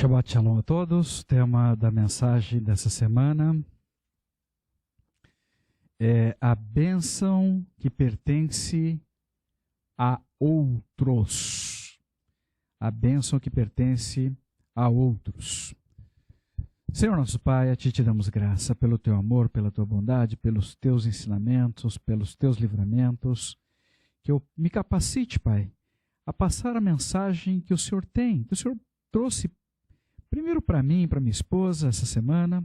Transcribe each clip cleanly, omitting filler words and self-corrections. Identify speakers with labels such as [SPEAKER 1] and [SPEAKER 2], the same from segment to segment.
[SPEAKER 1] Shabbat Shalom a todos. O tema da mensagem dessa semana é a bênção que pertence a outros. A bênção que pertence a outros. Senhor nosso Pai, a Ti te damos graça pelo Teu amor, pela Tua bondade, pelos Teus ensinamentos, pelos Teus livramentos. Que eu me capacite, Pai, a passar a mensagem que o Senhor tem, que o Senhor trouxe primeiro para mim e para minha esposa essa semana,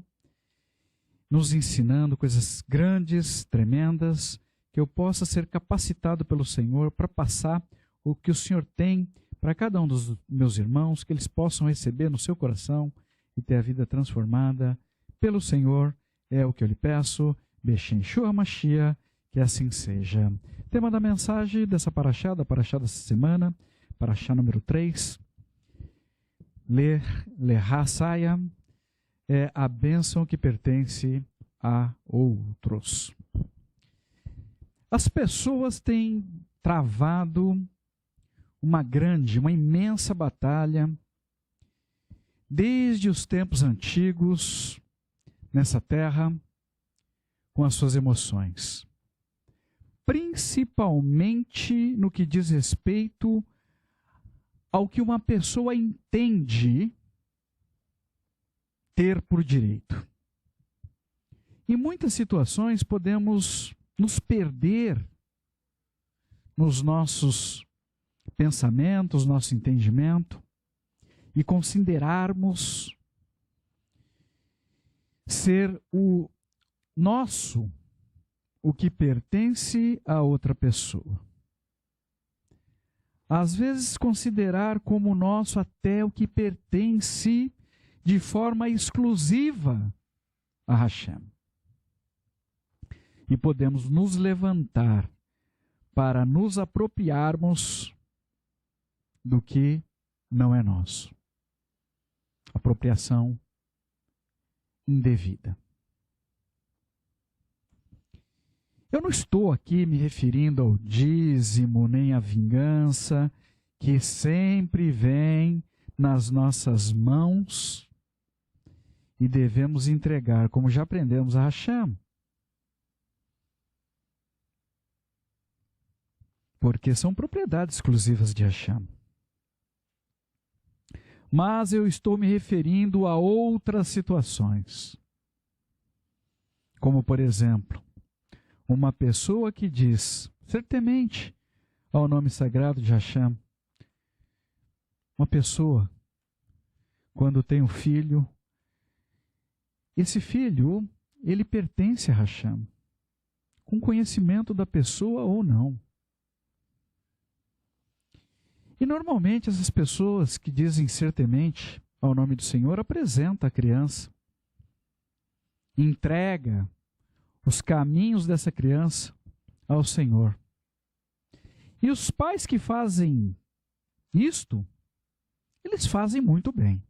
[SPEAKER 1] nos ensinando coisas grandes, tremendas, que eu possa ser capacitado pelo Senhor para passar o que o Senhor tem para cada um dos meus irmãos, que eles possam receber no seu coração e ter a vida transformada pelo Senhor, é o que eu lhe peço, Beshem Shua Mashiach, que assim seja. Tema da mensagem dessa paraxá, da paraxá dessa semana, paraxá número 3, Lerá Saia, é a bênção que pertence a outros. As pessoas têm travado uma imensa batalha desde os tempos antigos nessa terra com as suas emoções. Principalmente no que diz respeito ao que uma pessoa entende ter por direito. Em muitas situações podemos nos perder nos nossos pensamentos, nosso entendimento, e considerarmos ser o nosso, o que pertence a outra pessoa. Às vezes considerar como nosso até o que pertence de forma exclusiva a Hashem. E podemos nos levantar para nos apropriarmos do que não é nosso. Apropriação indevida. Eu não estou aqui me referindo ao dízimo, nem à vingança, que sempre vem nas nossas mãos e devemos entregar, como já aprendemos a Hashem. Porque são propriedades exclusivas de Hashem. Mas eu estou me referindo a outras situações. Como, por exemplo, uma pessoa que diz, ser temente ao nome sagrado de Hashem. Uma pessoa, quando tem um filho, esse filho, ele pertence a Hashem, com conhecimento da pessoa ou não. E normalmente essas pessoas que dizem ser temente ao nome do Senhor, apresenta a criança, entrega os caminhos dessa criança ao Senhor. E os pais que fazem isto, eles fazem muito bem.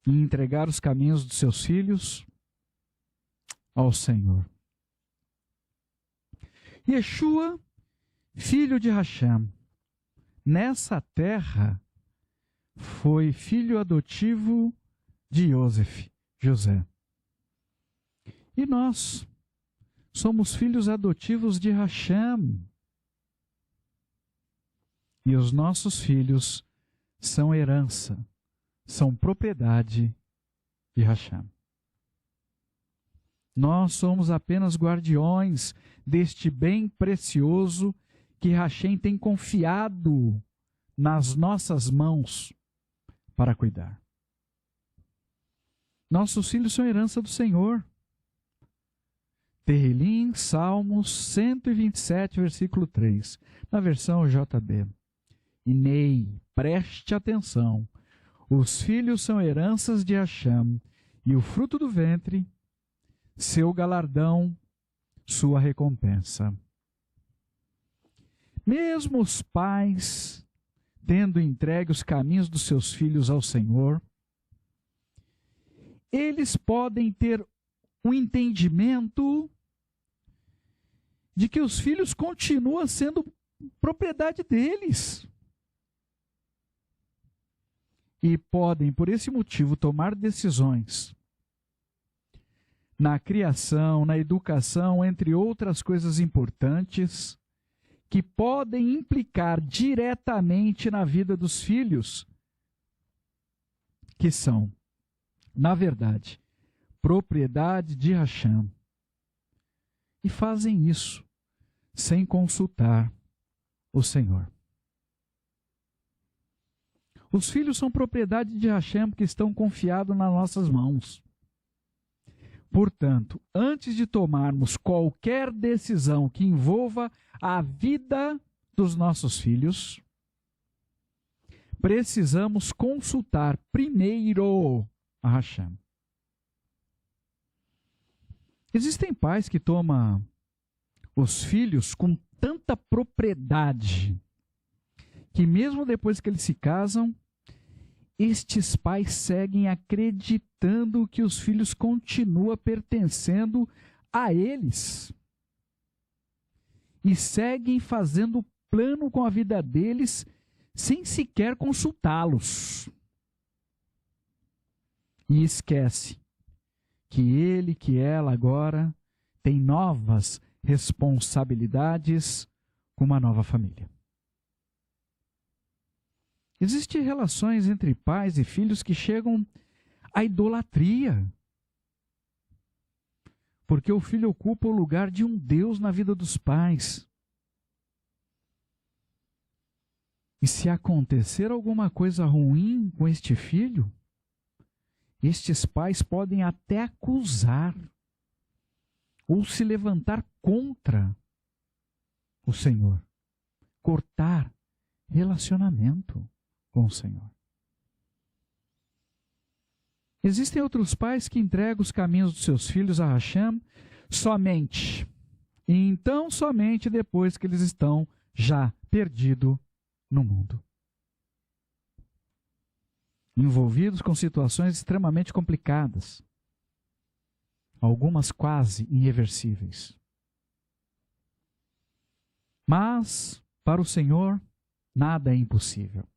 [SPEAKER 1] Em entregar os caminhos dos seus filhos ao Senhor. Yeshua, filho de Hashem, nessa terra, foi filho adotivo de José. E nós somos filhos adotivos de Hashem. E os nossos filhos são herança, são propriedade de Hashem. Nós somos apenas guardiões deste bem precioso que Hashem tem confiado nas nossas mãos para cuidar. Nossos filhos são herança do Senhor. Terrilim, Salmos 127, versículo 3, na versão JB. E Ney, preste atenção, os filhos são heranças de Hashem, e o fruto do ventre, seu galardão, sua recompensa. Mesmo os pais, tendo entregue os caminhos dos seus filhos ao Senhor, eles podem ter um entendimento de que os filhos continuam sendo propriedade deles. e podem, por esse motivo, tomar decisões na criação, na educação, entre outras coisas importantes, que podem implicar diretamente na vida dos filhos, que são, na verdade, propriedade de Hashem. E fazem isso sem consultar o Senhor. Os filhos são propriedade de Hashem que estão confiados nas nossas mãos. Portanto, antes de tomarmos qualquer decisão que envolva a vida dos nossos filhos, precisamos consultar primeiro a Hashem. Existem pais que tomam os filhos com tanta propriedade que mesmo depois que eles se casam, estes pais seguem acreditando que os filhos continuam pertencendo a eles. E seguem fazendo plano com a vida deles sem sequer consultá-los. E esquece que ele, que ela agora tem novas responsabilidades com uma nova família. Existem relações entre pais e filhos que chegam à idolatria. Porque o filho ocupa o lugar de um Deus na vida dos pais. E se acontecer alguma coisa ruim com este filho, estes pais podem até acusar ou se levantar contra o Senhor, cortar relacionamento com o Senhor. Existem outros pais que entregam os caminhos dos seus filhos a Hashem somente, e então somente depois que eles estão já perdidos no mundo. Envolvidos com situações extremamente complicadas, algumas quase irreversíveis. Mas, para o Senhor, nada é impossível.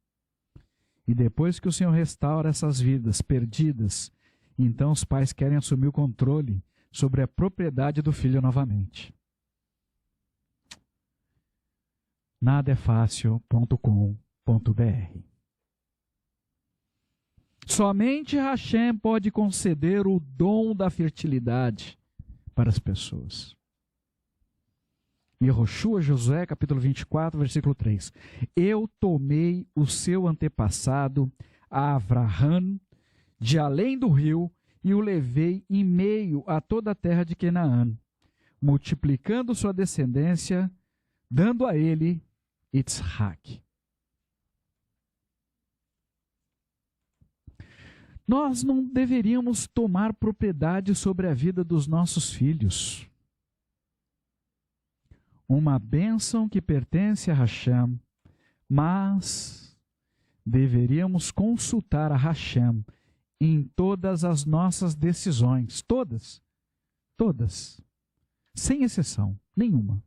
[SPEAKER 1] E depois que o Senhor restaura essas vidas perdidas, então os pais querem assumir o controle sobre a propriedade do filho novamente. nadefácil.com.br. Somente Hashem pode conceder o dom da fertilidade para as pessoas. Yehoshua, Josué, capítulo 24, versículo 3. Eu tomei o seu antepassado, Avraham, de além do rio, e o levei em meio a toda a terra de Canaã, multiplicando sua descendência, dando a ele Yitzhak. Nós não deveríamos tomar propriedade sobre a vida dos nossos filhos. Uma bênção que pertence a Hashem, mas deveríamos consultar a Hashem em todas as nossas decisões, todas, sem exceção nenhuma,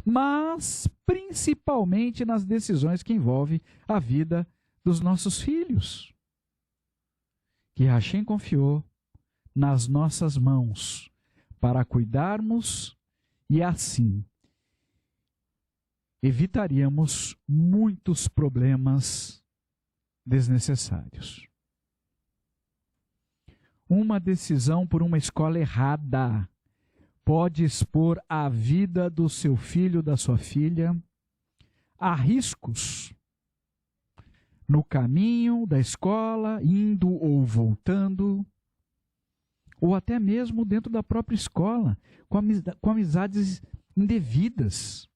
[SPEAKER 1] mas principalmente nas decisões que envolvem a vida dos nossos filhos, que Hashem confiou nas nossas mãos para cuidarmos e assim evitaríamos muitos problemas desnecessários. Uma decisão por uma escola errada pode expor a vida do seu filho, da sua filha, a riscos no caminho da escola, indo ou voltando, ou até mesmo dentro da própria escola, com amizades indevidas,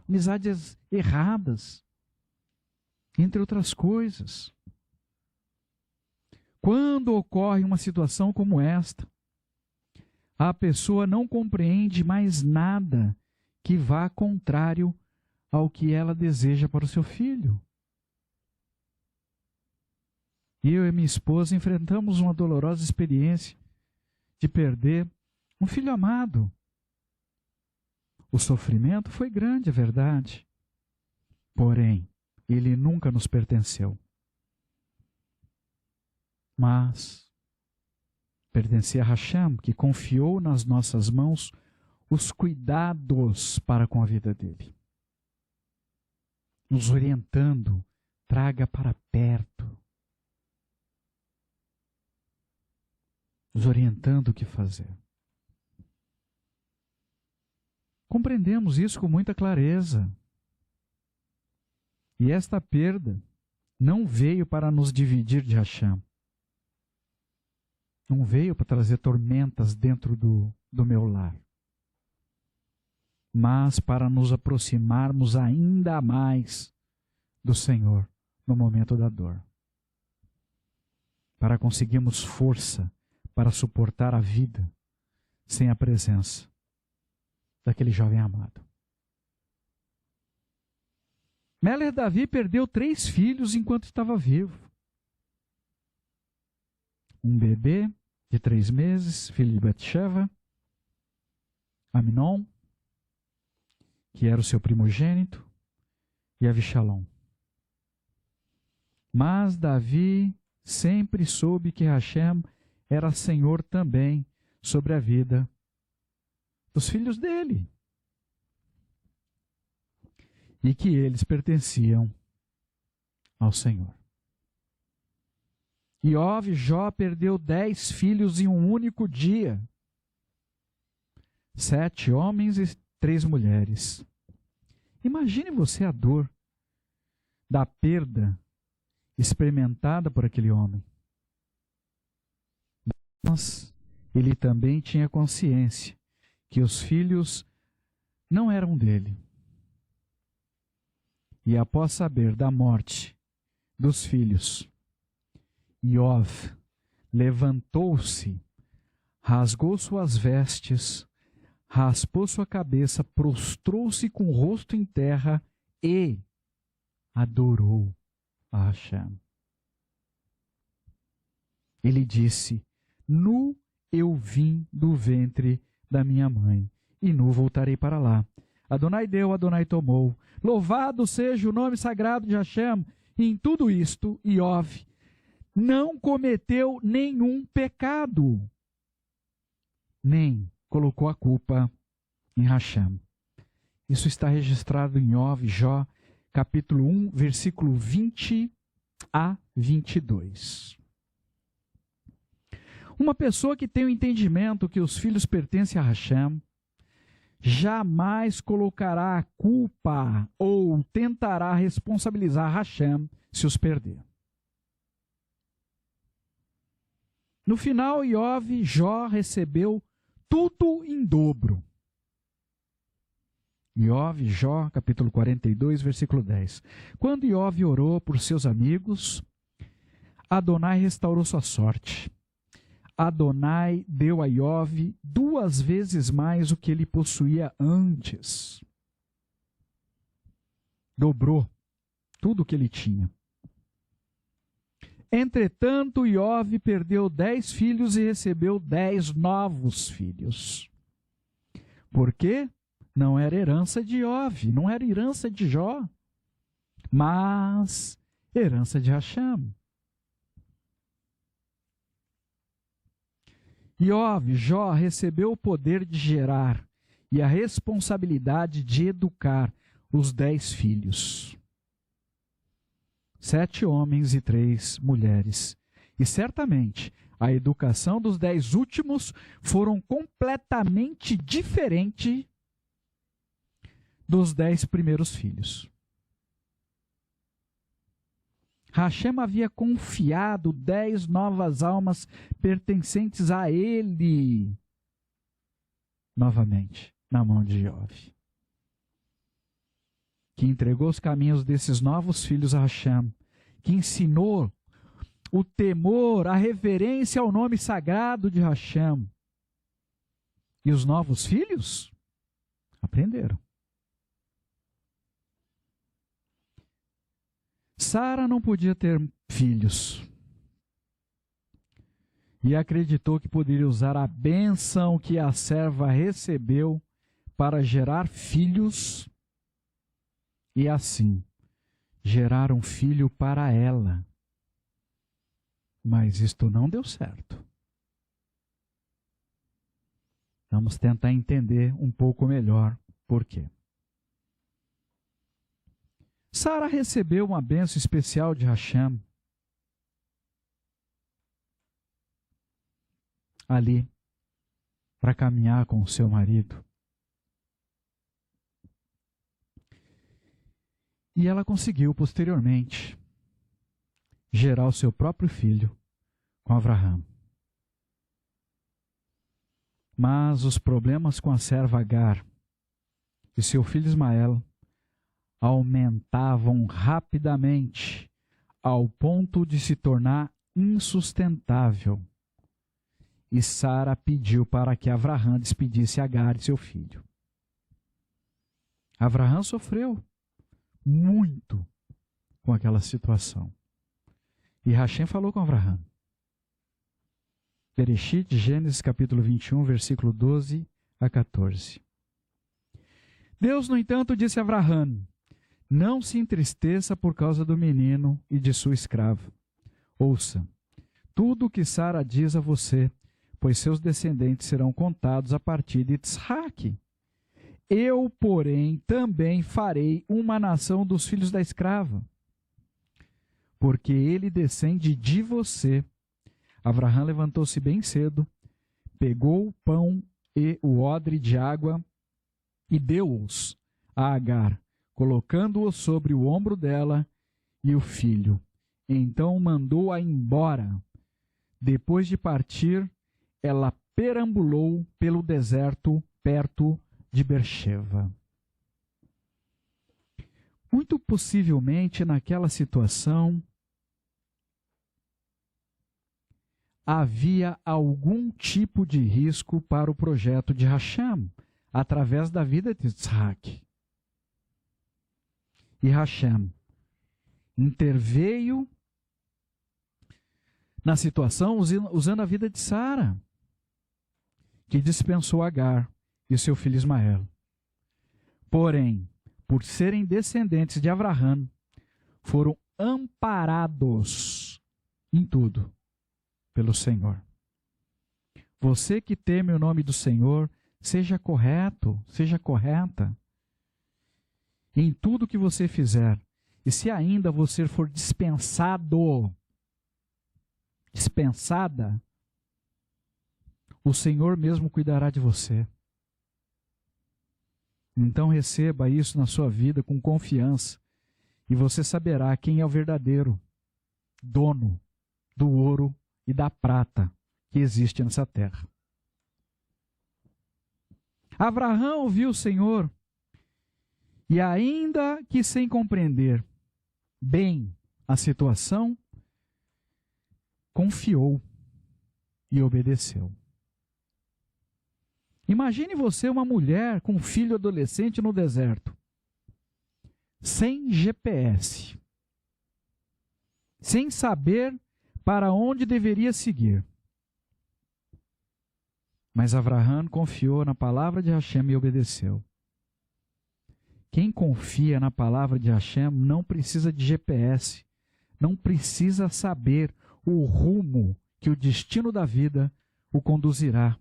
[SPEAKER 1] amizades erradas, entre outras coisas. Quando ocorre uma situação como esta, a pessoa não compreende mais nada que vá contrário ao que ela deseja para o seu filho. Eu e minha esposa enfrentamos uma dolorosa experiência de perder um filho amado. O sofrimento foi grande, é verdade. Porém, ele nunca nos pertenceu. mas pertencia a Hashem, que confiou nas nossas mãos os cuidados para com a vida dele, nos orientando, traga para perto, nos orientando o que fazer. Compreendemos isso com muita clareza. E esta perda não veio para nos dividir de Hashem. Não veio para trazer tormentas dentro do meu lar. Mas para nos aproximarmos ainda mais do Senhor no momento da dor. Para conseguirmos força para suportar a vida sem a presença daquele jovem amado. Meler Davi perdeu 3 filhos enquanto estava vivo. Um bebê de 3 meses, filho de Betsheva, Aminon, que era o seu primogênito, e Avishalom. Mas Davi sempre soube que Hashem era Senhor também sobre a vida dos filhos dele. E que eles pertenciam ao Senhor. Jó perdeu 10 filhos em um único dia. 7 homens e 3 mulheres. Imagine você a dor da perda experimentada por aquele homem. Mas ele também tinha consciência que os filhos não eram dele. E após saber da morte dos filhos, Iov levantou-se, rasgou suas vestes, raspou sua cabeça, prostrou-se com o rosto em terra e adorou a Hashem. Ele disse: nu eu vim do ventre da minha mãe, e nu voltarei para lá. Adonai deu, Adonai tomou. Louvado seja o nome sagrado de Hashem. E em tudo isto, Iov não cometeu nenhum pecado, nem colocou a culpa em Hashem. Isso está registrado em Jó, capítulo 1, versículo 20 a 22. Uma pessoa que tem o entendimento que os filhos pertencem a Hashem, jamais colocará a culpa ou tentará responsabilizar Hashem se os perder. No final, Jó recebeu tudo em dobro. Jó, capítulo 42, versículo 10. Quando Iov orou por seus amigos, Adonai restaurou sua sorte. Adonai deu a Iov 2 vezes mais o que ele possuía antes. Dobrou tudo o que ele tinha. Entretanto, Iov perdeu 10 filhos e recebeu 10 novos filhos. Por quê? Não era herança de Iov, não era herança de Jó, mas herança de Hashem. Jó recebeu o poder de gerar e a responsabilidade de educar os 10 filhos. 7 homens e 3 mulheres. E certamente a educação dos 10 últimos foram completamente diferente dos 10 primeiros filhos. Hashem havia confiado 10 novas almas pertencentes a ele, novamente, na mão de Iov, que entregou os caminhos desses novos filhos a Hashem, que ensinou o temor, a reverência ao nome sagrado de Hashem. E os novos filhos aprenderam. Sara não podia ter filhos e acreditou que poderia usar a bênção que a serva recebeu para gerar filhos e assim gerar um filho para ela. Mas isto não deu certo. Vamos tentar entender um pouco melhor por quê. Sara recebeu uma bênção especial de Hashem ali para caminhar com o seu marido. E ela conseguiu, posteriormente, gerar o seu próprio filho com Avraham. Mas os problemas com a serva Agar e seu filho Ismael aumentavam rapidamente ao ponto de se tornar insustentável. E Sara pediu para que Avraham despedisse Agar e seu filho. Avraham sofreu muito com aquela situação. E Hashem falou com Avraham. Bereshit, Gênesis capítulo 21, versículo 12 a 14. Deus, no entanto, disse a Avraham: não se entristeça por causa do menino e de sua escrava. Ouça, tudo o que Sara diz a você, pois seus descendentes serão contados a partir de Isaac. Eu, porém, também farei uma nação dos filhos da escrava, porque ele descende de você. Avraham levantou-se bem cedo, pegou o pão e o odre de água e deu-os a Agar, colocando-os sobre o ombro dela e o filho. Então mandou-a embora. Depois de partir, ela perambulou pelo deserto perto de Beersheba. Muito possivelmente, naquela situação, havia algum tipo de risco para o projeto de Hashem, através da vida de Isaac. E Hashem interveio na situação usando a vida de Sara, que dispensou Agar e seu filho Ismael. Porém, por serem descendentes de Avraham, foram amparados em tudo pelo Senhor. Você que teme o nome do Senhor, seja correto, seja correta em tudo que você fizer. E se ainda você for dispensada, o Senhor mesmo cuidará de você. Então receba isso na sua vida com confiança e você saberá quem é o verdadeiro dono do ouro e da prata que existe nessa terra. Avraham ouviu o Senhor e, ainda que sem compreender bem a situação, confiou e obedeceu. Imagine você uma mulher com um filho adolescente no deserto, sem GPS, sem saber para onde deveria seguir. Mas Avraham confiou na palavra de Hashem e obedeceu. Quem confia na palavra de Hashem não precisa de GPS, não precisa saber o rumo que o destino da vida o conduzirá.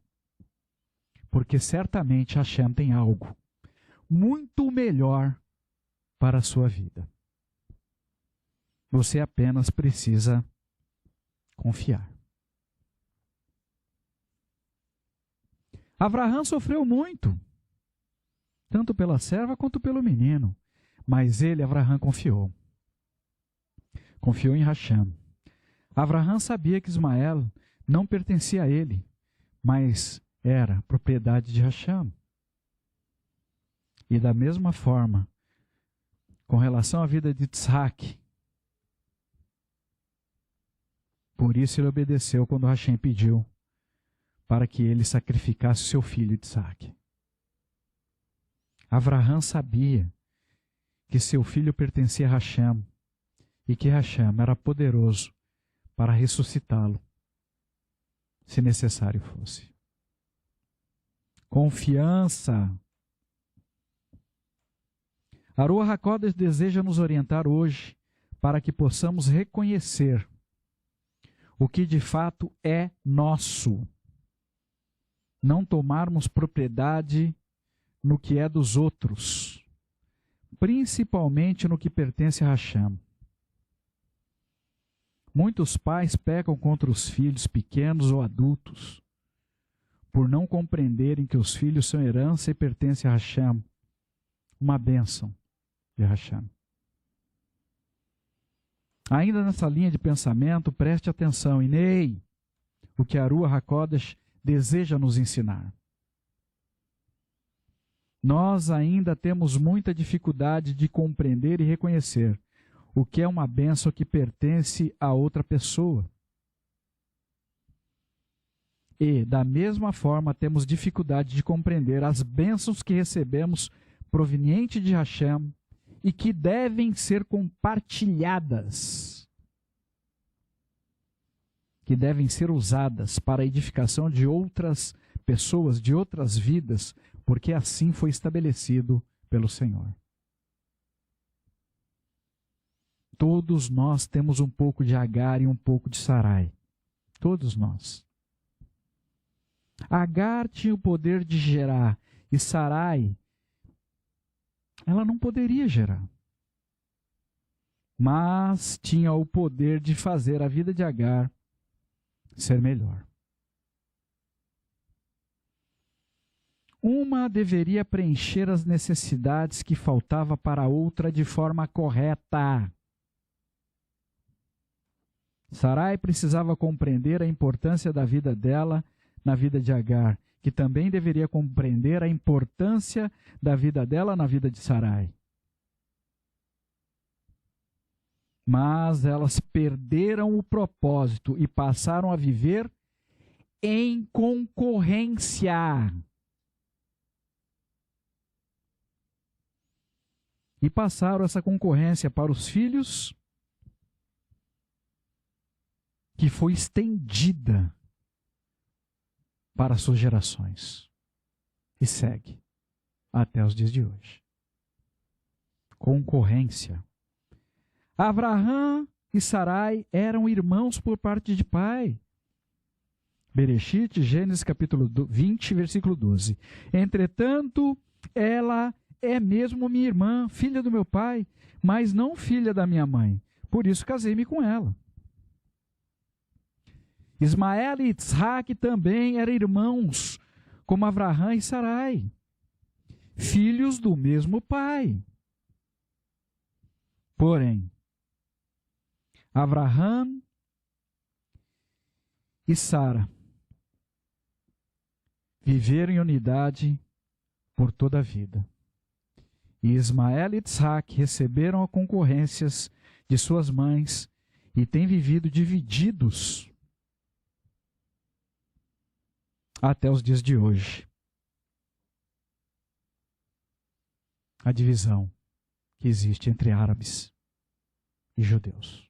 [SPEAKER 1] Porque certamente Hashem tem algo muito melhor para a sua vida. Você apenas precisa confiar. Avraham sofreu muito, tanto pela serva quanto pelo menino, mas ele, Avraham, confiou. Confiou em Hashem. Avraham sabia que Ismael não pertencia a ele, mas era propriedade de Hashem. E da mesma forma, com relação à vida de Isaac, por isso ele obedeceu quando Hashem pediu para que ele sacrificasse seu filho Isaac. Avraham sabia que seu filho pertencia a Hashem e que Hashem era poderoso para ressuscitá-lo, se necessário fosse. Confiança. A Ruach HaKodesh deseja nos orientar hoje para que possamos reconhecer o que de fato é nosso. Não tomarmos propriedade no que é dos outros, principalmente no que pertence a Hashem. Muitos pais pecam contra os filhos pequenos ou adultos, por não compreenderem que os filhos são herança e pertencem a Hashem, uma bênção de Hashem. Ainda nessa linha de pensamento, preste atenção, Inei, o que a Ruach HaKodesh deseja nos ensinar. Nós ainda temos muita dificuldade de compreender e reconhecer o que é uma bênção que pertence a outra pessoa. E, da mesma forma, temos dificuldade de compreender as bênçãos que recebemos provenientes de Hashem e que devem ser compartilhadas, que devem ser usadas para a edificação de outras pessoas, de outras vidas, porque assim foi estabelecido pelo Senhor. Todos nós temos um pouco de Agar e um pouco de Sarai. Todos nós. Agar tinha o poder de gerar e Sarai, ela não poderia gerar. Mas tinha o poder de fazer a vida de Agar ser melhor. Uma deveria preencher as necessidades que faltava para a outra de forma correta. Sarai precisava compreender a importância da vida dela na vida de Agar, que também deveria compreender a importância da vida dela na vida de Sarai. Mas elas perderam o propósito e passaram a viver em concorrência. E passaram essa concorrência para os filhos, que foi estendida para as suas gerações. E segue até os dias de hoje. Concorrência. Abraham e Sarai eram irmãos por parte de pai. Bereshit, Gênesis capítulo 20, versículo 12. Entretanto, ela é mesmo minha irmã, filha do meu pai, mas não filha da minha mãe. Por isso casei-me com ela. Ismael e Isaac também eram irmãos, como Abraham e Sarai, filhos do mesmo pai. Porém, Abraham e Sara viveram em unidade por toda a vida. E Ismael e Isaac receberam as concorrências de suas mães e têm vivido divididos até os dias de hoje. A divisão que existe entre árabes e judeus,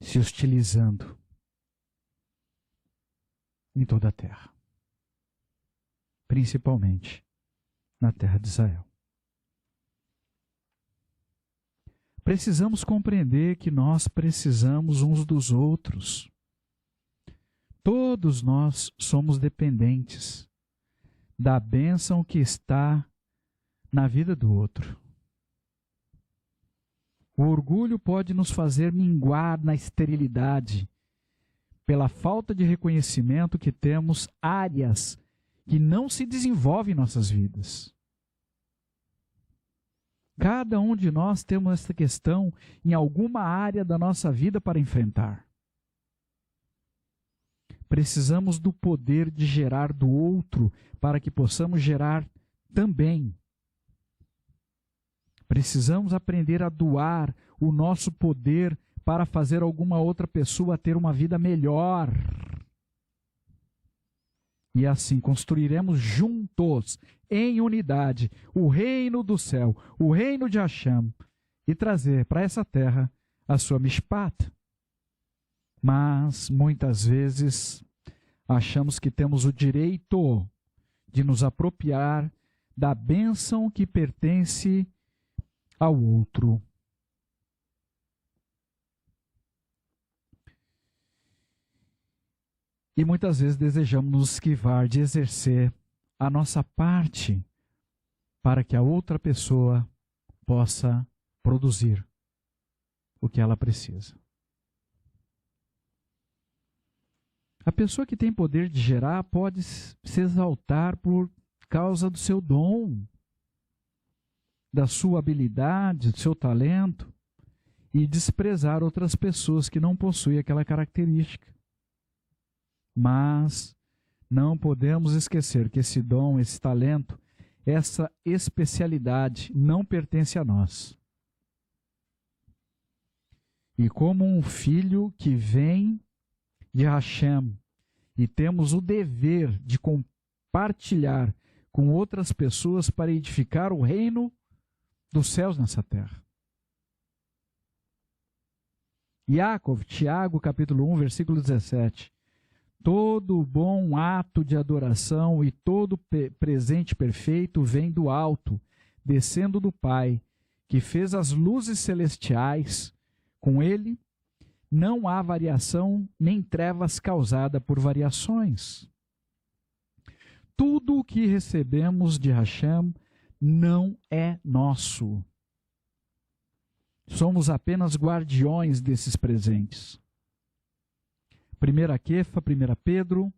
[SPEAKER 1] se hostilizando em toda a terra, principalmente na terra de Israel. Precisamos compreender que nós precisamos uns dos outros. Todos nós somos dependentes da bênção que está na vida do outro. O orgulho pode nos fazer minguar na esterilidade, pela falta de reconhecimento que temos áreas que não se desenvolvem em nossas vidas. Cada um de nós temos essa questão em alguma área da nossa vida para enfrentar. Precisamos do poder de gerar do outro para que possamos gerar também. Precisamos aprender a doar o nosso poder para fazer alguma outra pessoa ter uma vida melhor. E assim construiremos juntos, em unidade, o reino do céu, o reino de Hashem, e trazer para essa terra a sua mishpat. Mas, muitas vezes, achamos que temos o direito de nos apropriar da bênção que pertence ao outro. E muitas vezes desejamos nos esquivar de exercer a nossa parte para que a outra pessoa possa produzir o que ela precisa. A pessoa que tem poder de gerar pode se exaltar por causa do seu dom, da sua habilidade, do seu talento, e desprezar outras pessoas que não possuem aquela característica. Mas não podemos esquecer que esse dom, esse talento, essa especialidade não pertence a nós. E como um filho que vem de Hashem, e temos o dever de compartilhar com outras pessoas para edificar o reino dos céus nessa terra. Tiago, capítulo 1, versículo 17. Todo bom ato de adoração e todo presente perfeito vem do alto, descendo do Pai, que fez as luzes celestiais. Com ele não há variação nem trevas causada por variações. Tudo o que recebemos de Hashem não é nosso. Somos apenas guardiões desses presentes. 1 Pedro,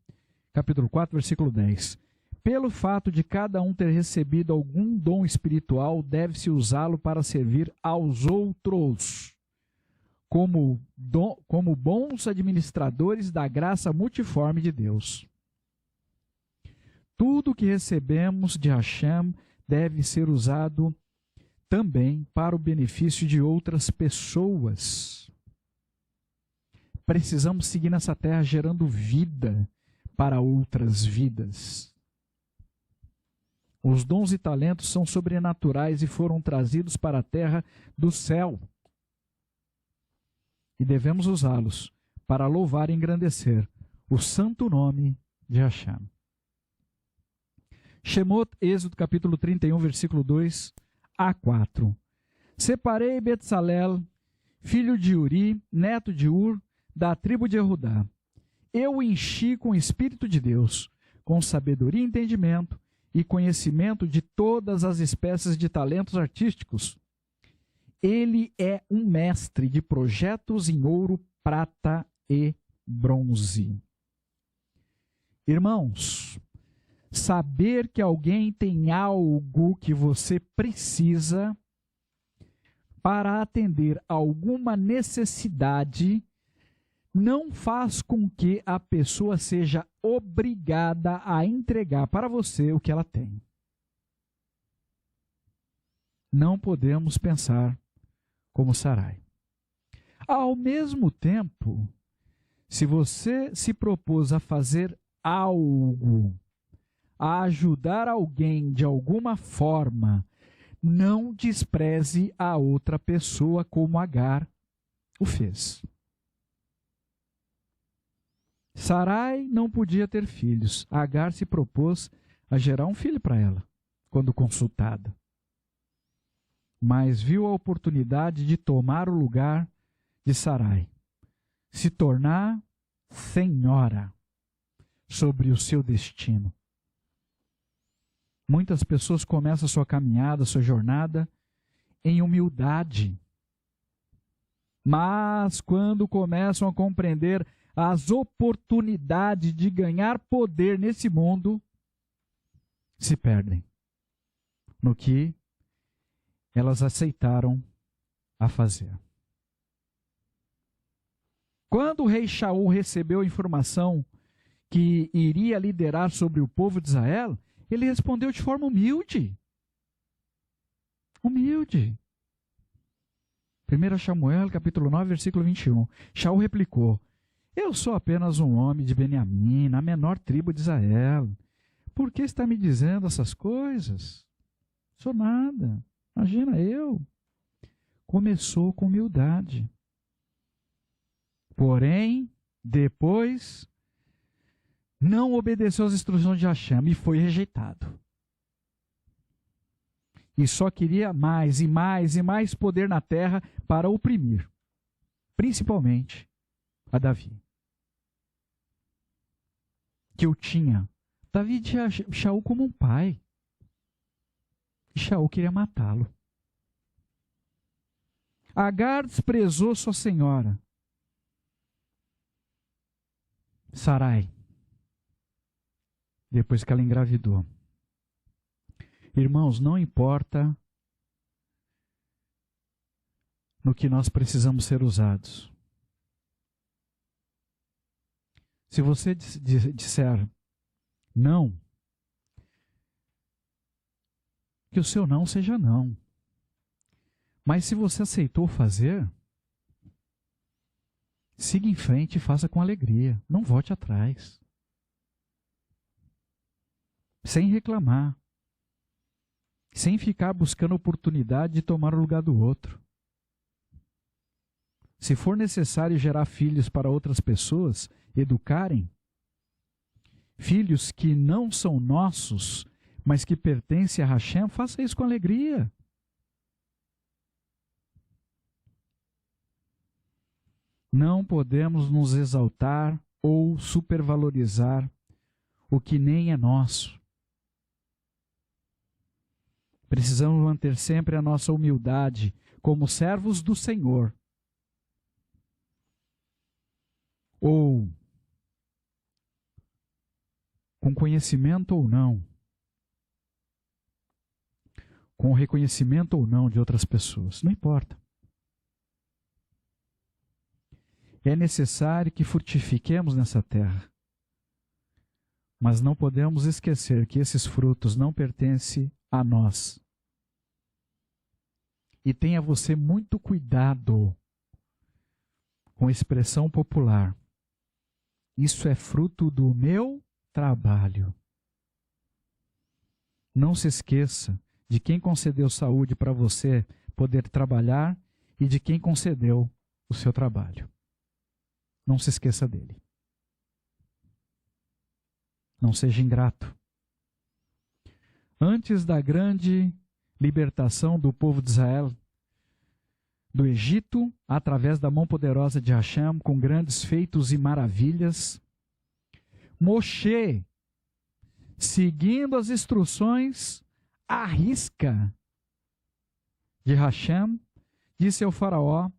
[SPEAKER 1] capítulo 4, versículo 10. Pelo fato de cada um ter recebido algum dom espiritual, deve-se usá-lo para servir aos outros, como bons administradores da graça multiforme de Deus. Tudo o que recebemos de Hashem deve ser usado também para o benefício de outras pessoas. Precisamos seguir nessa terra gerando vida para outras vidas. Os dons e talentos são sobrenaturais e foram trazidos para a terra do céu. E devemos usá-los para louvar e engrandecer o santo nome de Hashem. Shemot, Êxodo capítulo 31, versículo 2 a 4. Separei Betsalel, filho de Uri, neto de Ur, da tribo de Judá. Eu o enchi com o Espírito de Deus, com sabedoria e entendimento, e conhecimento de todas as espécies de talentos artísticos. Ele é um mestre de projetos em ouro, prata e bronze. Irmãos, saber que alguém tem algo que você precisa para atender alguma necessidade não faz com que a pessoa seja obrigada a entregar para você o que ela tem. Não podemos pensar como Sarai. Ao mesmo tempo, se você se propôs a fazer algo, a ajudar alguém de alguma forma, não despreze a outra pessoa como Agar o fez. Sarai não podia ter filhos. Agar se propôs a gerar um filho para ela, quando consultada. Mas viu a oportunidade de tomar o lugar de Sarai, se tornar senhora sobre o seu destino. Muitas pessoas começam a sua caminhada, sua jornada, em humildade. Mas quando começam a compreender as oportunidades de ganhar poder nesse mundo, se perdem no que elas aceitaram a fazer. Quando o rei Shaul recebeu a informação que iria liderar sobre o povo de Israel, ele respondeu de forma humilde. Humilde. 1 Samuel, capítulo 9, versículo 21. Shaul replicou: eu sou apenas um homem de Beniamim, na menor tribo de Israel. Por que está me dizendo essas coisas? Sou nada. Imagina eu. Começou com humildade. Porém, depois, não obedeceu às instruções de Hashem e foi rejeitado. E só queria mais e mais e mais poder na terra para oprimir, principalmente a Davi. que eu tinha. Davi tinha Shaul como um pai. E Shaul queria matá-lo. Agar desprezou sua senhora, Sarai, depois que ela engravidou. Irmãos, não importa no que nós precisamos ser usados. Se você disser não, que o seu não seja não. Mas se você aceitou fazer, siga em frente e faça com alegria. Não volte atrás. Sem reclamar. Sem ficar buscando oportunidade de tomar o lugar do outro. Se for necessário gerar filhos para outras pessoas, educarem, filhos que não são nossos, mas que pertencem a Hashem, faça isso com alegria. Não podemos nos exaltar ou supervalorizar o que nem é nosso. Precisamos manter sempre a nossa humildade como servos do Senhor. Ou com conhecimento ou não, com reconhecimento ou não de outras pessoas, não importa. É necessário que frutifiquemos nessa terra, mas não podemos esquecer que esses frutos não pertencem a nós. E tenha você muito cuidado com a expressão popular. Isso é fruto do meu trabalho. Não se esqueça de quem concedeu saúde para você poder trabalhar e de quem concedeu o seu trabalho. Não se esqueça dele. Não seja ingrato. Antes da grande libertação do povo de Israel do Egito, através da mão poderosa de Hashem, com grandes feitos e maravilhas, Moshe, seguindo as instruções à risca de Hashem, disse ao faraó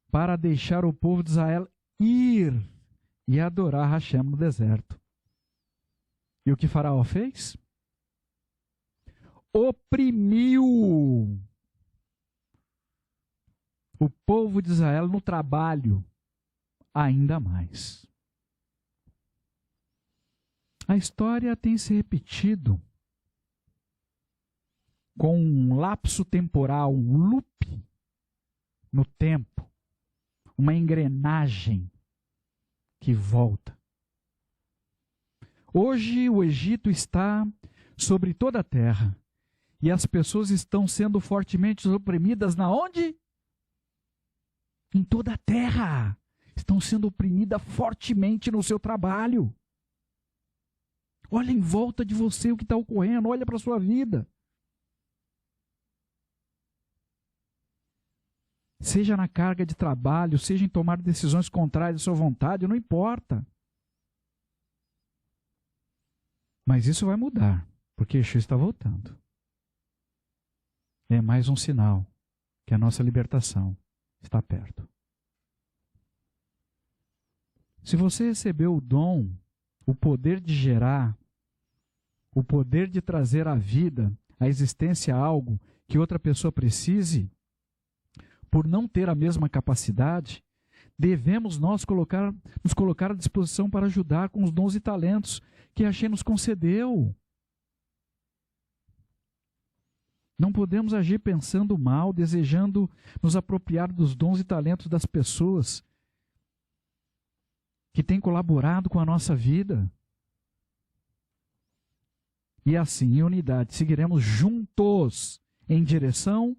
[SPEAKER 1] para deixar o povo de Israel ir e adorar Hashem no deserto. E o que faraó fez? Oprimiu o povo de Israel no trabalho ainda mais. A história tem se repetido com um lapso temporal, um loop no tempo, uma engrenagem que volta. Hoje o Egito está sobre toda a terra e as pessoas estão sendo fortemente oprimidas na onde? Em toda a terra. Estão sendo oprimidas fortemente no seu trabalho. Olha em volta de você o que está ocorrendo, olha para a sua vida. Seja na carga de trabalho, seja em tomar decisões contrárias à sua vontade, não importa. Mas isso vai mudar, porque Yeshua está voltando. É mais um sinal que a nossa libertação está perto. Se você recebeu o dom, o poder de gerar, o poder de trazer à vida, à existência algo que outra pessoa precise, por não ter a mesma capacidade, devemos nos colocar à disposição para ajudar com os dons e talentos que Hashem nos concedeu. Não podemos agir pensando mal, desejando nos apropriar dos dons e talentos das pessoas que têm colaborado com a nossa vida. E assim, em unidade, seguiremos juntos em direção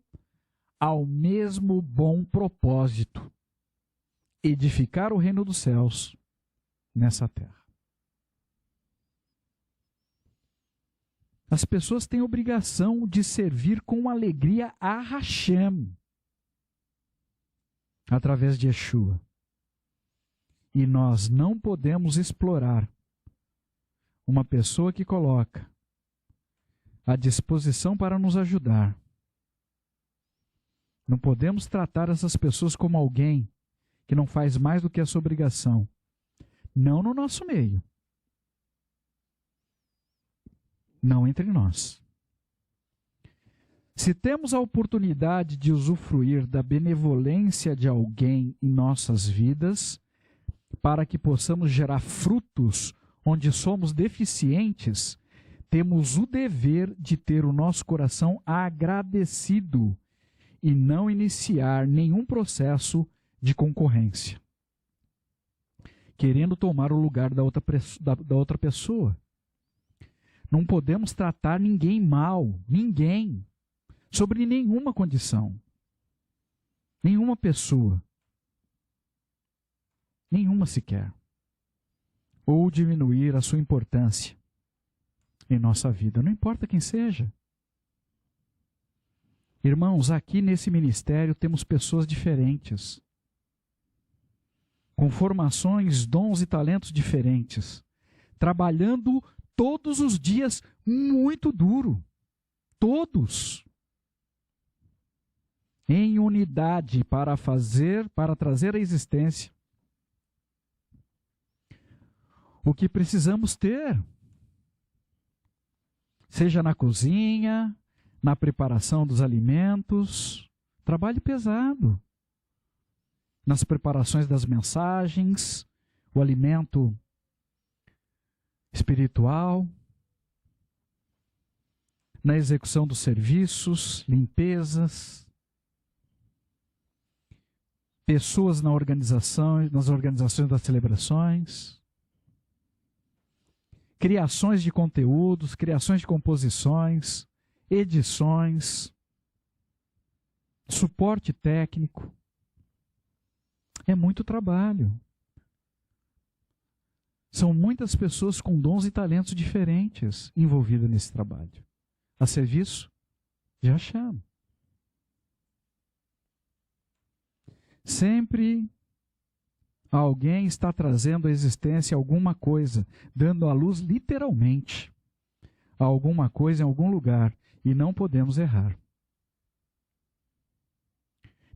[SPEAKER 1] ao mesmo bom propósito: edificar o reino dos céus nessa terra. As pessoas têm obrigação de servir com alegria a Hashem, através de Yeshua. E nós não podemos explorar uma pessoa que coloca à disposição para nos ajudar. Não podemos tratar essas pessoas como alguém que não faz mais do que a sua obrigação. Não no nosso meio. Não entre nós. Se temos a oportunidade de usufruir da benevolência de alguém em nossas vidas, para que possamos gerar frutos onde somos deficientes, temos o dever de ter o nosso coração agradecido e não iniciar nenhum processo de concorrência, querendo tomar o lugar da outra pessoa. Não podemos tratar ninguém mal, ninguém, sobre nenhuma condição, nenhuma pessoa, nenhuma sequer, ou diminuir a sua importância em nossa vida, não importa quem seja. Irmãos, aqui nesse ministério temos pessoas diferentes, com formações, dons e talentos diferentes, trabalhando todos os dias muito duro, todos, em unidade para trazer à existência o que precisamos ter, seja na cozinha, na preparação dos alimentos, trabalho pesado, nas preparações das mensagens, o alimento espiritual, na execução dos serviços, limpezas, pessoas nas organizações das celebrações, criações de conteúdos, criações de composições, edições, suporte técnico. É muito trabalho. São muitas pessoas com dons e talentos diferentes envolvidas nesse trabalho, a serviço de Hashem. Sempre alguém está trazendo à existência alguma coisa, dando à luz literalmente a alguma coisa em algum lugar, e não podemos errar.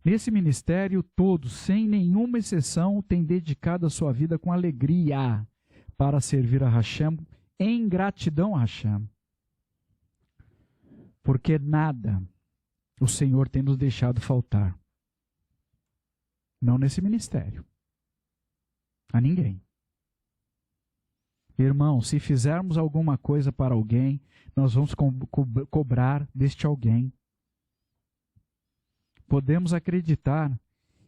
[SPEAKER 1] Nesse ministério, todos, sem nenhuma exceção, têm dedicado a sua vida com alegria para servir a Hashem, em gratidão a Hashem. Porque nada o Senhor tem nos deixado faltar. Não nesse ministério. A ninguém. Irmão, se fizermos alguma coisa para alguém, nós vamos cobrar deste alguém. Podemos acreditar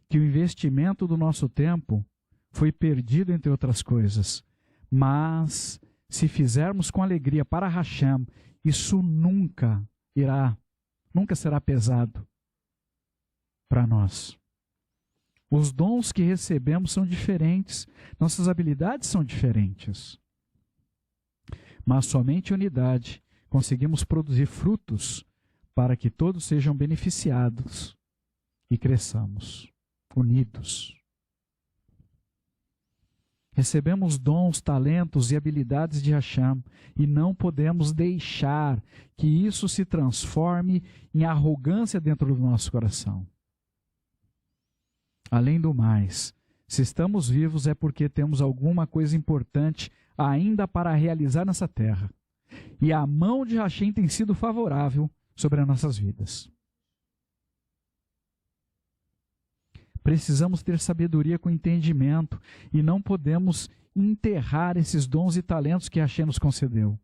[SPEAKER 1] que o investimento do nosso tempo foi perdido, entre outras coisas. Mas, se fizermos com alegria para Hashem, isso nunca será pesado para nós. Os dons que recebemos são diferentes, nossas habilidades são diferentes. Mas somente em unidade conseguimos produzir frutos para que todos sejam beneficiados e cresçamos, unidos. Recebemos dons, talentos e habilidades de Hashem e não podemos deixar que isso se transforme em arrogância dentro do nosso coração. Além do mais, se estamos vivos é porque temos alguma coisa importante ainda para realizar nessa terra. E a mão de Hashem tem sido favorável sobre as nossas vidas. Precisamos ter sabedoria com entendimento e não podemos enterrar esses dons e talentos que Hashem nos concedeu.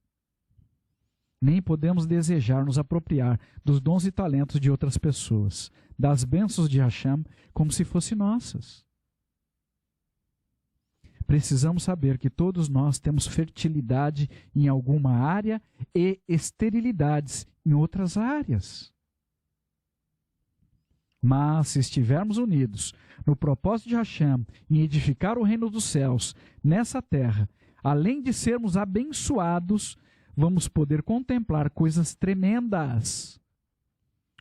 [SPEAKER 1] Nem podemos desejar nos apropriar dos dons e talentos de outras pessoas, das bênçãos de Hashem, como se fossem nossas. Precisamos saber que todos nós temos fertilidade em alguma área e esterilidades em outras áreas. Mas, se estivermos unidos no propósito de Hashem em edificar o reino dos céus nessa terra, além de sermos abençoados, vamos poder contemplar coisas tremendas,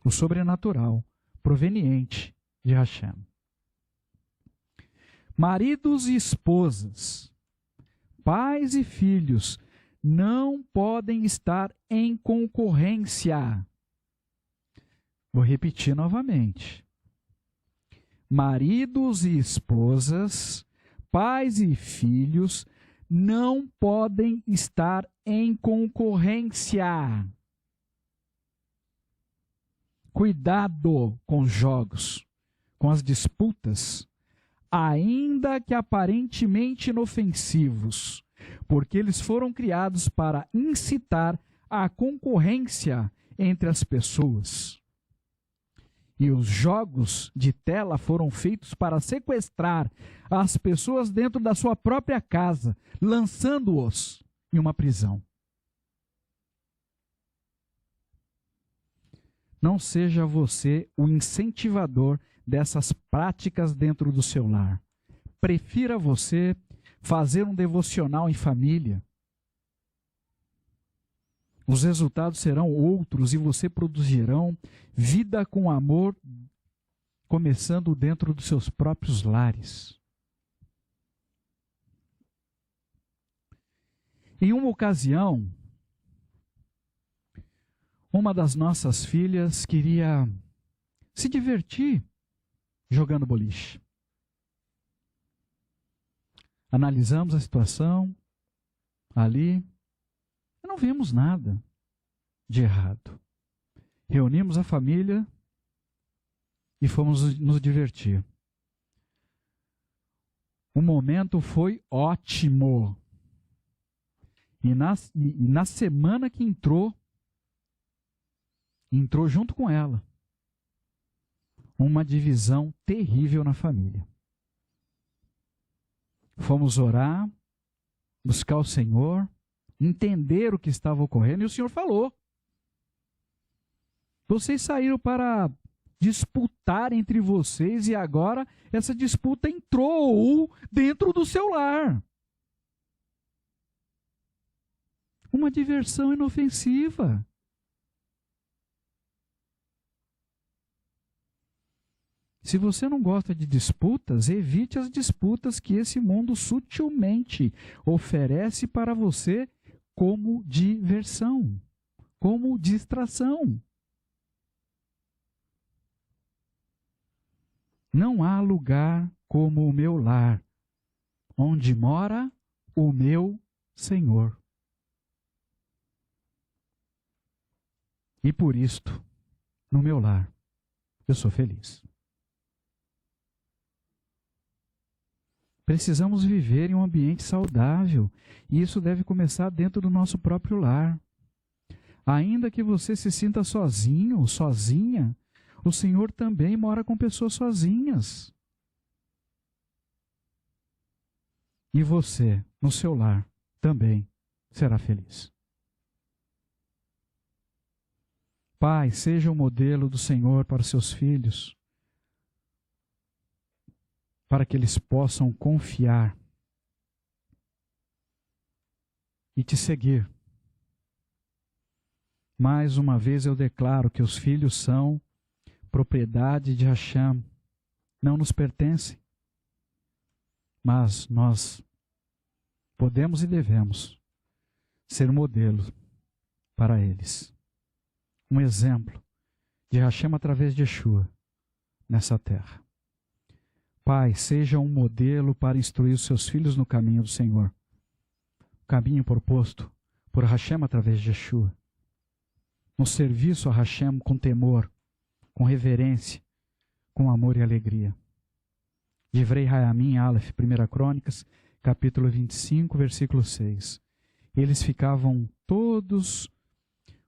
[SPEAKER 1] o sobrenatural proveniente de Hashem. Maridos e esposas, pais e filhos, não podem estar em concorrência. Vou repetir novamente. Maridos e esposas, pais e filhos, não podem estar em concorrência. Cuidado com os jogos, com as disputas, ainda que aparentemente inofensivos, porque eles foram criados para incitar a concorrência entre as pessoas. E os jogos de tela foram feitos para sequestrar as pessoas dentro da sua própria casa, lançando-os em uma prisão. Não seja você o incentivador dessas práticas dentro do seu lar. Prefira você fazer um devocional em família. Os resultados serão outros e você produzirão vida com amor, começando dentro dos seus próprios lares. Em uma ocasião, uma das nossas filhas queria se divertir jogando boliche. Analisamos a situação ali e não vimos nada de errado. Reunimos a família e fomos nos divertir. O momento foi ótimo. E na semana que entrou junto com ela uma divisão terrível na família. Fomos orar, buscar o Senhor, entender o que estava ocorrendo, e o Senhor falou: vocês saíram para disputar entre vocês e agora essa disputa entrou dentro do seu lar. Uma diversão inofensiva. Se você não gosta de disputas, evite as disputas que esse mundo sutilmente oferece para você como diversão, como distração. Não há lugar como o meu lar, onde mora o meu Senhor. E por isto, no meu lar, eu sou feliz. Precisamos viver em um ambiente saudável, e isso deve começar dentro do nosso próprio lar. Ainda que você se sinta sozinho, sozinha, o Senhor também mora com pessoas sozinhas. E você, no seu lar, também será feliz. Pai, seja o modelo do Senhor para os seus filhos, para que eles possam confiar e te seguir. Mais uma vez eu declaro que os filhos são propriedade de Hashem, não nos pertencem, mas nós podemos e devemos ser modelo para eles. Um exemplo de Hashem através de Yeshua nessa terra. Pai, seja um modelo para instruir os seus filhos no caminho do Senhor. O caminho proposto por Hashem através de Yeshua. No serviço a Hashem com temor, com reverência, com amor e alegria. Divrei Hayamim Aleph, 1 Crônicas, capítulo 25, versículo 6. Eles ficavam todos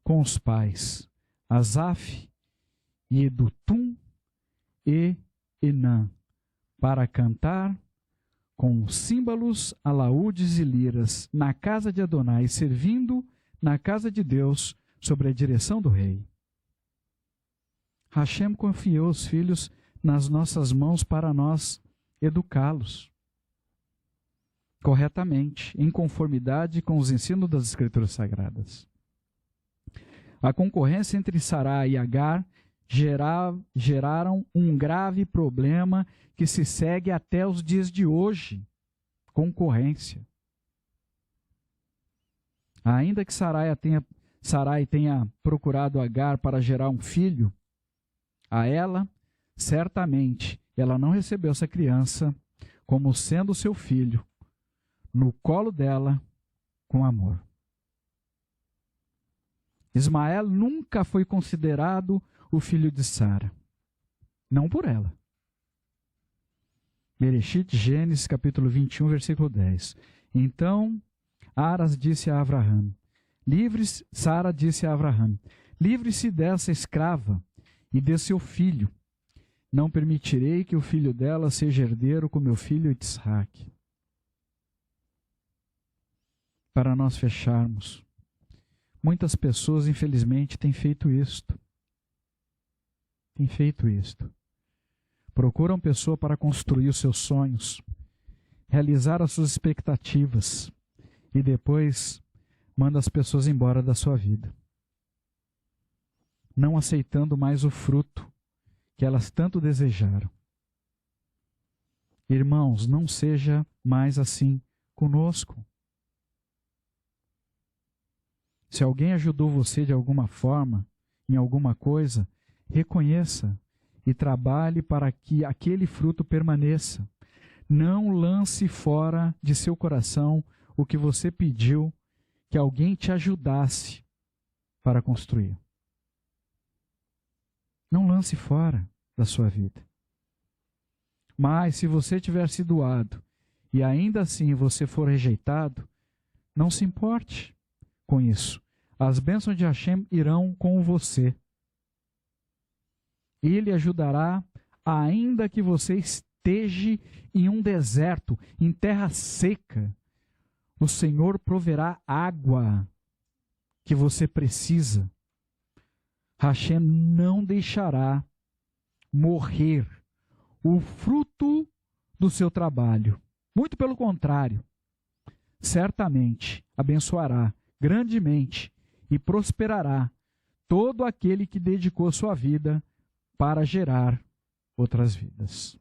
[SPEAKER 1] com os pais, Asaf, Yedutum e Enan, para cantar com símbolos, alaúdes e liras na casa de Adonai, servindo na casa de Deus sob a direção do rei. Hashem confiou os filhos nas nossas mãos para nós educá-los corretamente, em conformidade com os ensinos das Escrituras Sagradas. A concorrência entre Sará e Agar geraram um grave problema que se segue até os dias de hoje. Concorrência. Ainda que Sarai tenha procurado Agar para gerar um filho a ela, certamente ela não recebeu essa criança como sendo seu filho no colo dela com amor. Ismael nunca foi considerado o filho de Sara. Não por ela. Bereshit, Gênesis, capítulo 21, versículo 10. Então, Sara disse a Abraão, livre-se dessa escrava e de seu filho. Não permitirei que o filho dela seja herdeiro com meu filho Isaac. Para nós fecharmos, muitas pessoas, infelizmente, têm feito isto. Procuram pessoa para construir os seus sonhos, realizar as suas expectativas e depois manda as pessoas embora da sua vida, não aceitando mais o fruto que elas tanto desejaram. Irmãos, não seja mais assim conosco. Se alguém ajudou você de alguma forma, em alguma coisa, reconheça e trabalhe para que aquele fruto permaneça. Não lance fora de seu coração o que você pediu que alguém te ajudasse para construir. Não lance fora da sua vida. Mas se você tiver se doado e ainda assim você for rejeitado, não se importe com isso. As bênçãos de Hashem irão com você. Ele ajudará, ainda que você esteja em um deserto, em terra seca. O Senhor proverá água que você precisa. Hashem não deixará morrer o fruto do seu trabalho. Muito pelo contrário, certamente abençoará grandemente e prosperará todo aquele que dedicou sua vida para gerar outras vidas.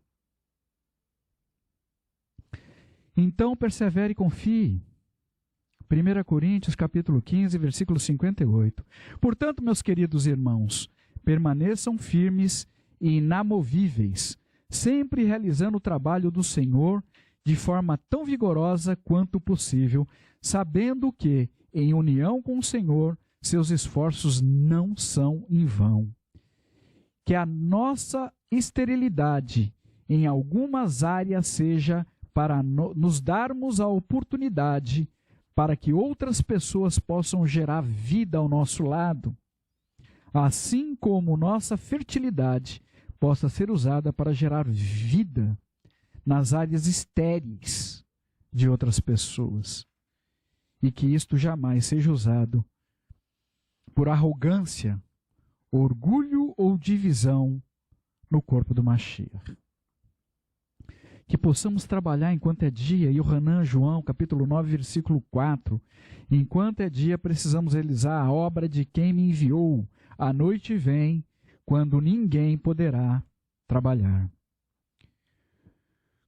[SPEAKER 1] Então persevere e confie. 1 Coríntios capítulo 15, versículo 58. Portanto, meus queridos irmãos, permaneçam firmes e inamovíveis, sempre realizando o trabalho do Senhor de forma tão vigorosa quanto possível, sabendo que, em união com o Senhor, seus esforços não são em vão. Que a nossa esterilidade em algumas áreas seja para nos darmos a oportunidade para que outras pessoas possam gerar vida ao nosso lado, assim como nossa fertilidade possa ser usada para gerar vida nas áreas estéreis de outras pessoas, e que isto jamais seja usado por arrogância, orgulho ou divisão no corpo do Mashiach. Que possamos trabalhar enquanto é dia, Yohanan, João, capítulo 9, versículo 4. Enquanto é dia, precisamos realizar a obra de quem me enviou. A noite vem, quando ninguém poderá trabalhar.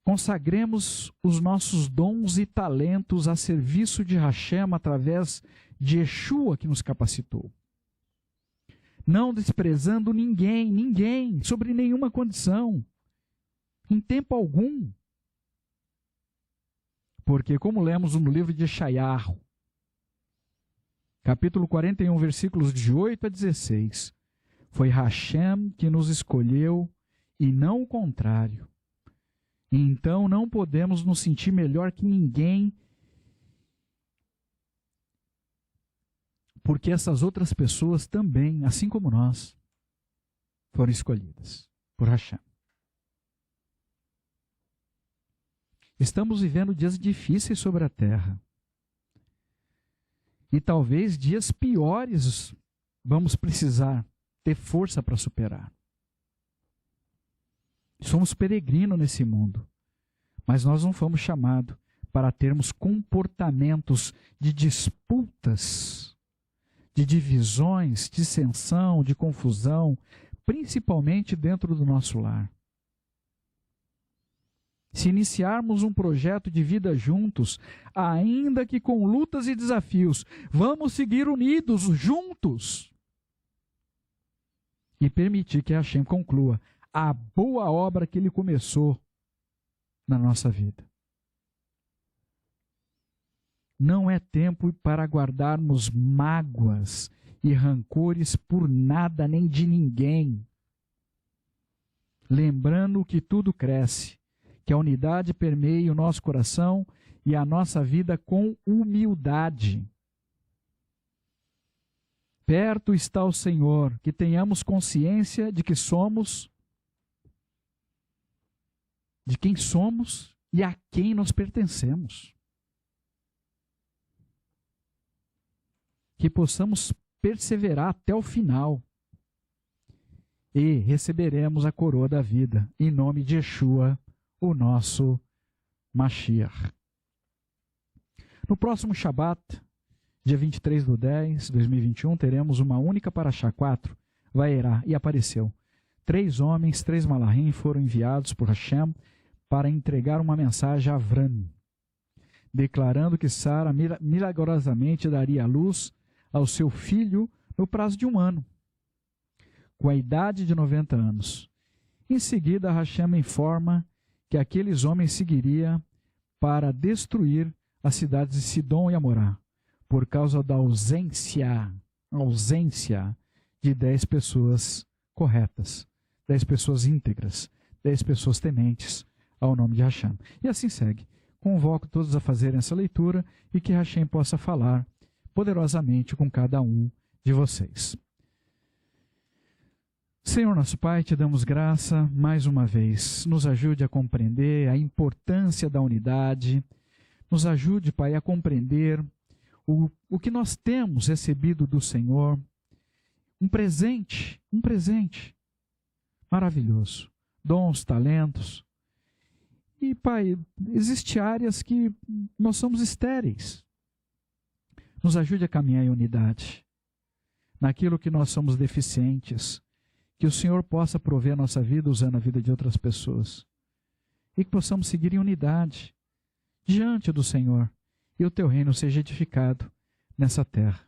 [SPEAKER 1] Consagremos os nossos dons e talentos a serviço de Hashem através de Yeshua que nos capacitou. Não desprezando ninguém, sobre nenhuma condição, em tempo algum. Porque, como lemos no livro de Yeshayahu, capítulo 41, versículos de 8 a 16, foi Hashem que nos escolheu e não o contrário. E então não podemos nos sentir melhor que ninguém, porque essas outras pessoas também, assim como nós, foram escolhidas por Hashem. Estamos vivendo dias difíceis sobre a terra. E talvez dias piores vamos precisar ter força para superar. Somos peregrinos nesse mundo, mas nós não fomos chamados para termos comportamentos de disputas, de divisões, dissensão, de confusão, principalmente dentro do nosso lar. se iniciarmos um projeto de vida juntos, ainda que com lutas e desafios, vamos seguir unidos, juntos, e permitir que Hashem conclua a boa obra que Ele começou na nossa vida. Não é tempo para guardarmos mágoas e rancores por nada nem de ninguém. Lembrando que tudo cresce, que a unidade permeie o nosso coração e a nossa vida com humildade. Perto está o Senhor, que tenhamos consciência de que somos, de quem somos e a quem nós pertencemos. Que possamos perseverar até o final e receberemos a coroa da vida, em nome de Yeshua, o nosso Mashiach. No próximo Shabat, dia 23/10/2021, teremos uma única Parashá 4, Vaerá, e apareceu. 3 homens, 3 malachim foram enviados por Hashem para entregar uma mensagem a Avram, declarando que Sara milagrosamente daria à luz ao seu filho no prazo de 1 ano, com a idade de 90 anos. Em seguida, Hashem informa que aqueles homens seguiriam para destruir as cidades de Sidom e Amorá, por causa da ausência de 10 pessoas corretas, 10 pessoas íntegras, 10 pessoas tementes ao nome de Hashem. E assim segue. Convoco todos a fazerem essa leitura e que Hashem possa falar poderosamente com cada um de vocês. Senhor nosso Pai, te damos graça mais uma vez. Nos ajude a compreender a importância da unidade. Nos ajude, Pai, a compreender o que nós temos recebido do Senhor. Um presente maravilhoso. Dons, talentos. E, Pai, existem áreas que nós somos estéreis. Nos ajude a caminhar em unidade. Naquilo que nós somos deficientes. Que o Senhor possa prover a nossa vida usando a vida de outras pessoas. E que possamos seguir em unidade diante do Senhor. E o teu reino seja edificado nessa terra.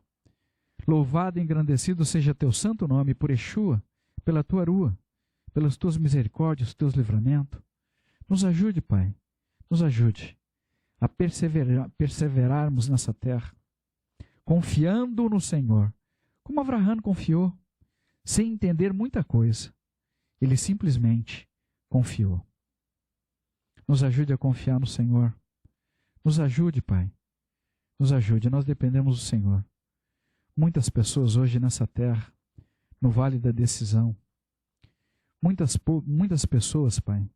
[SPEAKER 1] Louvado e engrandecido seja teu santo nome por Yeshua, pela tua rua, pelas tuas misericórdias, teus livramentos. Nos ajude, Pai. Nos ajude a perseverarmos nessa terra. Confiando no Senhor. Como Abraham confiou. Sem entender muita coisa, ele simplesmente confiou. Nos ajude a confiar no Senhor. Nos ajude, Pai. Nos ajude, nós dependemos do Senhor. Muitas pessoas hoje nessa terra, no vale da decisão, muitas pessoas, Pai,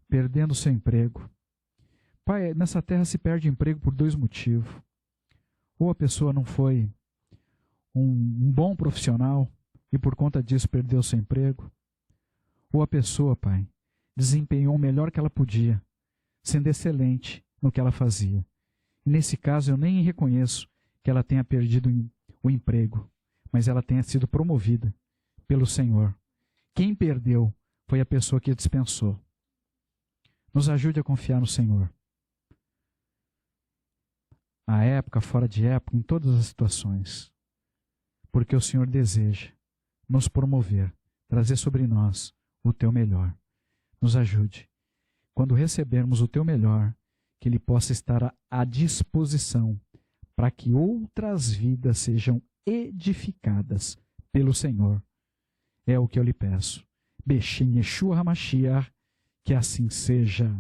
[SPEAKER 1] perdendo seu emprego. Pai, nessa terra se perde emprego por 2 motivos. Ou a pessoa não foi um bom profissional, e por conta disso perdeu seu emprego, ou a pessoa, Pai, desempenhou o melhor que ela podia, sendo excelente no que ela fazia. E nesse caso eu nem reconheço que ela tenha perdido o emprego, mas ela tenha sido promovida pelo Senhor. Quem perdeu foi a pessoa que dispensou. Nos ajude a confiar no Senhor. À época, fora de época, em todas as situações. Porque o Senhor deseja nos promover, trazer sobre nós o teu melhor. Nos ajude. Quando recebermos o teu melhor, que ele possa estar à disposição para que outras vidas sejam edificadas pelo Senhor. É o que eu lhe peço. Beshem Yeshua HaMashiach, que assim seja.